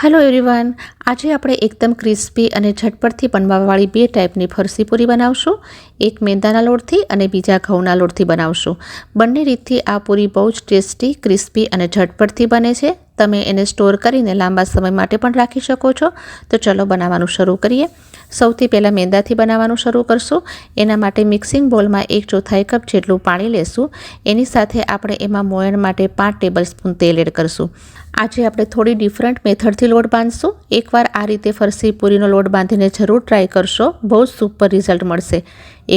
Hello everyone. आज આપણે એકદમ ક્રિસ્પી અને ઝટપટથી બનવાવાળી બે ટાઈપની ફરસી પૂરી બનાવશું। એક મેંદાના લોટથી અને બીજા ઘઉંના લોટથી બનાવશું। બંને રીતથી આ પૂરી બહુ જ ટેસ્ટી, ક્રિસ્પી અને ઝટપટથી બને છે। તમે એને સ્ટોર કરીને લાંબા સમય માટે પણ રાખી શકો છો। તો ચલો બનાવવાનું શરૂ કરીએ। સૌથી પહેલાં મેંદાથી બનાવવાનું શરૂ કરશું। એના માટે મિક્સિંગ બોલમાં 1/4 કપ જેટલું પાણી લેશું। એની સાથે આપણે એમાં મોયણ માટે 5 ટેબલસ્પૂન તેલ એડ કરશું। આજે આપણે થોડી ડિફરન્ટ મેથડથી લોટ બાંધશું। એકવાર આ રીતે ફરસી પૂરીનો લોટ બાંધીને જરૂર ટ્રાય કરશો, બહુ જ સુપર રિઝલ્ટ મળશે।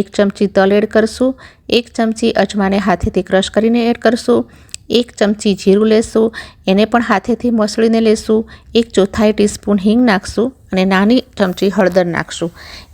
1 ચમચી તલ એડ કરશું। 1 ચમચી અજમાને હાથેથી ક્રશ કરીને એડ કરશું। 1 ચમચી જીરું લેશું, એને પણ હાથેથી મસળીને લેશું। 1/4 ટીસ્પૂન હિંગ નાખશું અને નાની ચમચી હળદર નાખશું।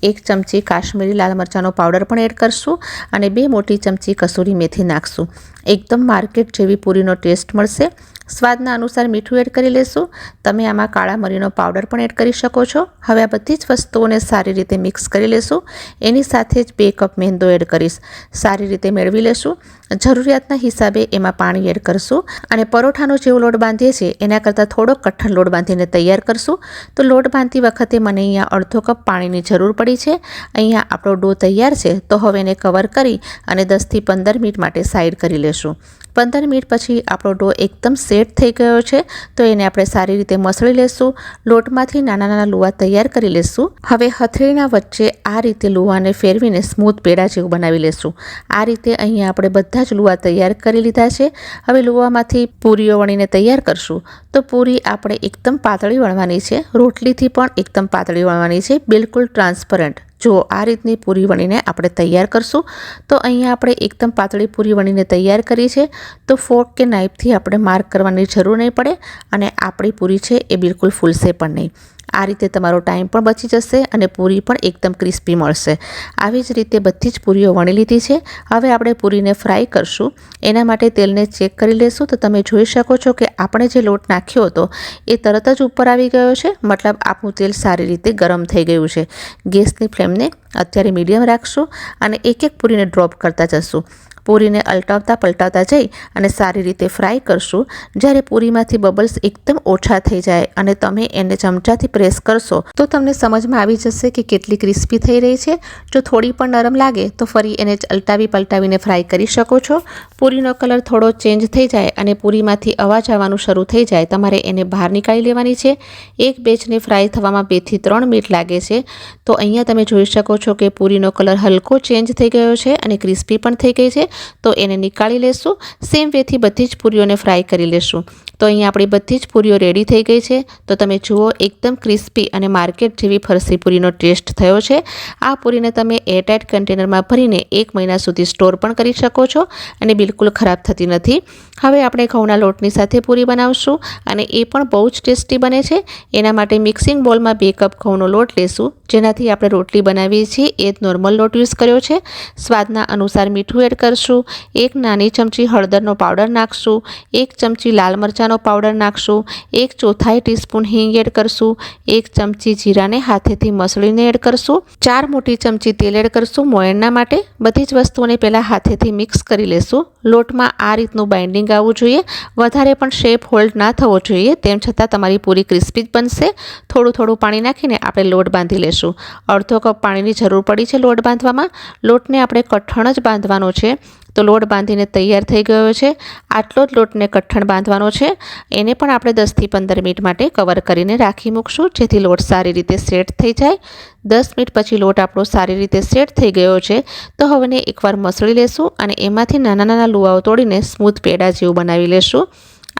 1 ચમચી કાશ્મીરી લાલ મરચાંનો પાવડર પણ એડ કરશું અને 2 મોટી ચમચી કસૂરી મેથી નાખશું। એકદમ માર્કેટ જેવી પૂરીનો ટેસ્ટ મળશે। સ્વાદના અનુસાર મીઠું એડ કરી લેશું। તમે આમાં કાળા મરીનો પાવડર પણ એડ કરી શકો છો। હવે આ બધી જ વસ્તુઓને સારી રીતે મિક્સ કરી લેશું। એની સાથે જ 2 કપ મેંદો એડ કરીશ। સારી રીતે મેળવી લેશું। જરૂરિયાતના હિસાબે એમાં પાણી એડ કરશું અને પરોઠાનો જેવો લોટ બાંધીએ છીએ એના કરતાં થોડો કઠણ લોટ બાંધીને તૈયાર કરશું। તો લોટ બાંધતી વખતે મને અહીંયા અડધો કપ પાણીની જરૂર પડી છે। અહીંયા આપણો ડો તૈયાર છે। તો હવે એને કવર કરી અને 10થી 15 મિનિટ માટે સાઈડ કરી લેશું। 15 મિનિટ પછી આપણો ડો એકદમ સેટ થઈ ગયો છે। તો એને આપણે સારી રીતે મસળી લેશું। લોટમાંથી નાના નાના લુવા તૈયાર કરી લેશું। હવે હથેળીના વચ્ચે આ રીતે લુવાને ફેરવીને સ્મૂથ પેડા જેવું બનાવી લેશું। આ રીતે અહીંયા આપણે બધા જ લુવા તૈયાર કરી લીધા છે। હવે લુવામાંથી પૂરીઓ વણીને તૈયાર કરશું। તો પૂરી આપણે એકદમ પાતળી વણવાની છે। રોટલીથી પણ એકદમ પાતળી વણવાની છે, બિલકુલ ટ્રાન્સપરન્ટ। જો આ રીતની પૂરી વણીને આપણે તૈયાર કરશું। તો અહીંયા આપણે એકદમ પાતળી પૂરી વણીને તૈયાર કરી છે। તો ફોર્ક કે નાઇફથી આપણે માર્ક કરવાની જરૂર નહીં પડે અને આપણી પૂરી છે એ બિલકુલ ફૂલશે પણ નહીં। આ રીતે તમારો ટાઈમ પણ બચી જશે અને પૂરી પણ એકદમ ક્રિસ્પી મળશે। આવી જ રીતે બધી જ પૂરીઓ વણી લીધી છે। હવે આપણે પૂરીને ફ્રાય કરશું। એના માટે તેલને ચેક કરી લેશું। તો તમે જોઈ શકો છો કે આપણે જે લોટ નાખ્યો હતો એ તરત જ ઉપર આવી ગયો છે, મતલબ આપણું તેલ સારી રીતે ગરમ થઈ ગયું છે। ગેસની ફ્લેમને અત્યારે મીડિયમ રાખશું અને એક એક પૂરીને ડ્રોપ કરતા જશું। પૂરીને અલટાવતા પલટાવતા જઈ અને સારી રીતે ફ્રાય કરશું। જ્યારે પૂરીમાંથી બબલ્સ એકદમ ઓછા થઈ જાય અને તમે એને ચમચાથી પ્રેસ કરશો તો તમને સમજમાં આવી જશે કે કેટલી ક્રિસ્પી થઈ રહી છે। જો થોડી પણ નરમ લાગે તો ફરી એને અલટાવી પલટાવીને ફ્રાય કરી શકો છો। પૂરીનો કલર થોડો ચેન્જ થઈ જાય અને પૂરીમાંથી અવાજ આવવાનું શરૂ થઈ જાય તમારે એને બહાર નીકાળી લેવાની છે। એક બેચને ફ્રાય થવામાં 2 થી 3 મિનિટ લાગે છે। તો અહીંયા તમે જોઈ શકો છો કે પૂરીનો કલર હલકો ચેન્જ થઈ ગયો છે અને ક્રિસ્પી પણ થઈ ગઈ છે। તો એને નીકાળી લેશું। સેમ વેથી બધી જ પૂરીઓને ફ્રાય કરી લેશું। તો અહીંયા આપણી બધી જ પૂરીઓ રેડી થઈ ગઈ છે। તો તમે જુઓ એકદમ ક્રિસ્પી અને માર્કેટ જેવી ફરસી પૂરીનો ટેસ્ટ થયો છે। આ પૂરીને તમે એરટાઇટ કન્ટેનરમાં ભરીને 1 મહિના સુધી સ્ટોર પણ કરી શકો છો અને બિલકુલ ખરાબ થતી નથી। હવે આપણે ઘઉંના લોટની સાથે પૂરી બનાવશું અને એ પણ બહુ જ ટેસ્ટી બને છે। એના માટે મિક્સિંગ બોલમાં 2 કપ ઘઉંનો લોટ લેશું। જેનાથી આપણે રોટલી બનાવીએ છીએ એ જ નોર્મલ લોટ યુઝ કર્યો છે। સ્વાદના અનુસાર મીઠું એડ કરશું। 1 નાની ચમચી હળદરનો પાવડર નાખશું। 1 ચમચી લાલ મરચાંનો પાવડર નાખશું। 1/4 ટીસ્પૂન હિંગ એડ કરશું। 1 ચમચી જીરાને હાથેથી મસળીને એડ કરશું। 4 મોટી ચમચી તેલ એડ કરશું મોયણના માટે। બધી જ વસ્તુઓને પહેલાં હાથેથી મિક્સ કરી લેશું। લોટમાં આ રીતનું બાઇન્ડિંગ આવવું જોઈએ, વધારે પણ શેપ હોલ્ડ ના થવો જોઈએ। તેમ છતાં તમારી પૂરી ક્રિસ્પી જ બનશે। થોડું થોડું પાણી નાખીને આપણે લોટ બાંધી લેશું। અડધો કપ પાણીની જરૂર પડી છે લોટ બાંધવામાં। લોટને આપણે કઠણ જ બાંધવાનો છે। તો લોટ બાંધીને તૈયાર થઈ ગયો છે। આટલો જ લોટને કઠણ બાંધવાનો છે। એને પણ આપણે 10થી 15 મિનિટ માટે કવર કરીને રાખી મૂકશું જેથી લોટ સારી રીતે સેટ થઈ જાય। 10 મિનિટ પછી લોટ આપણો સારી રીતે સેટ થઈ ગયો છે। તો હવે એકવાર મસળી લેશું અને એમાંથી નાના નાના લુવાઓ તોડીને સ્મૂથ પેડા જેવું બનાવી લેશું।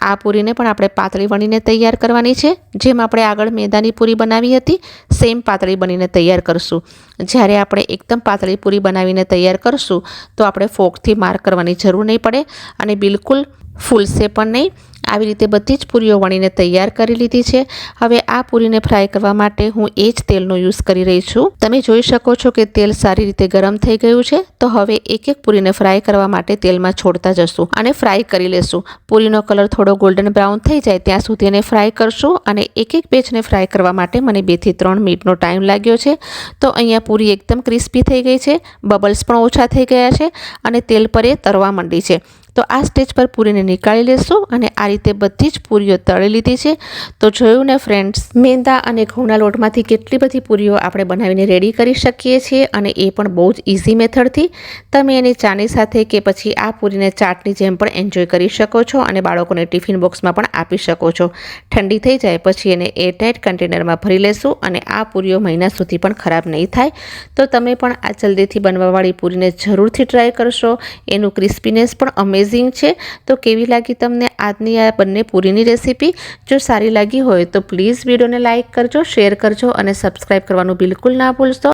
આ પૂરીને પણ આપણે પાતળી વણીને તૈયાર કરવાની છે। જેમ આપણે આગળ મેદાની પૂરી બનાવી હતી સેમ પાતળી બનીને તૈયાર કરશું। જ્યારે આપણે એકદમ પાતળી પૂરી બનાવીને તૈયાર કરશું તો આપણે ફોર્કથી માર્ક કરવાની જરૂર નહીં પડે અને બિલકુલ ફૂલશે પણ નહીં। આવી રીતે બધી જ પૂરીઓ વણીને તૈયાર કરી લીધી છે। હવે આ પૂરીને ફ્રાય કરવા માટે હું એ જ તેલનો યુઝ કરી રહી છું। તમે જોઈ શકો છો કે તેલ સારી રીતે ગરમ થઈ ગયું છે। તો હવે એક એક પૂરીને ફ્રાય કરવા માટે તેલમાં છોડતા જશું અને ફ્રાય કરી લેશું। પૂરીનો કલર થોડો ગોલ્ડન બ્રાઉન થઈ જાય ત્યાં સુધી એને ફ્રાય કરશું અને એક એક બેચને ફ્રાય કરવા માટે મને 2 થી 3 મિનિટનો ટાઈમ લાગ્યો છે। તો અહીંયા પૂરી એકદમ ક્રિસ્પી થઈ ગઈ છે, બબલ્સ પણ ઓછા થઈ ગયા છે અને તેલ પર એ તરવા માંડી છે। તો આ સ્ટેજ પર પૂરીને નીકાળી લેશું અને આ રીતે બધી જ પૂરીઓ તળી લીધી છે. તો જોયું ને ફ્રેન્ડ્સ, મેંદા અને ઘઉંના લોટમાંથી કેટલી બધી પૂરીઓ આપણે બનાવીને રેડી કરી શકીએ છીએ અને એ પણ બહુ જ ઇઝી મેથડથી. તમે એની ચાની સાથે કે પછી આ પૂરીને ચાટની જેમ પણ એન્જોય કરી શકો છો અને બાળકોને ટિફિન બોક્સમાં પણ આપી શકો છો. ઠંડી થઈ જાય પછી એને એરટાઇટ કન્ટેનરમાં ભરી લેશું અને આ પૂરીઓ મહિના સુધી પણ ખરાબ નહીં થાય. તો તમે પણ આ જલ્દીથી બનવાવાળી પૂરીને જરૂરથી ટ્રાય કરશો. એનું ક્રિસ્પીનેસ પણ અમેઝિંગ છે. તો કેવી લાગી તમને આજની આ બંને પૂરીની રેસીપી? જો સારી લાગી હોય તો પ્લીઝ વિડીયોને લાઇક કરજો, શેર કરજો અને સબસ્ક્રાઈબ કરવાનું બિલકુલ ના ભૂલશો.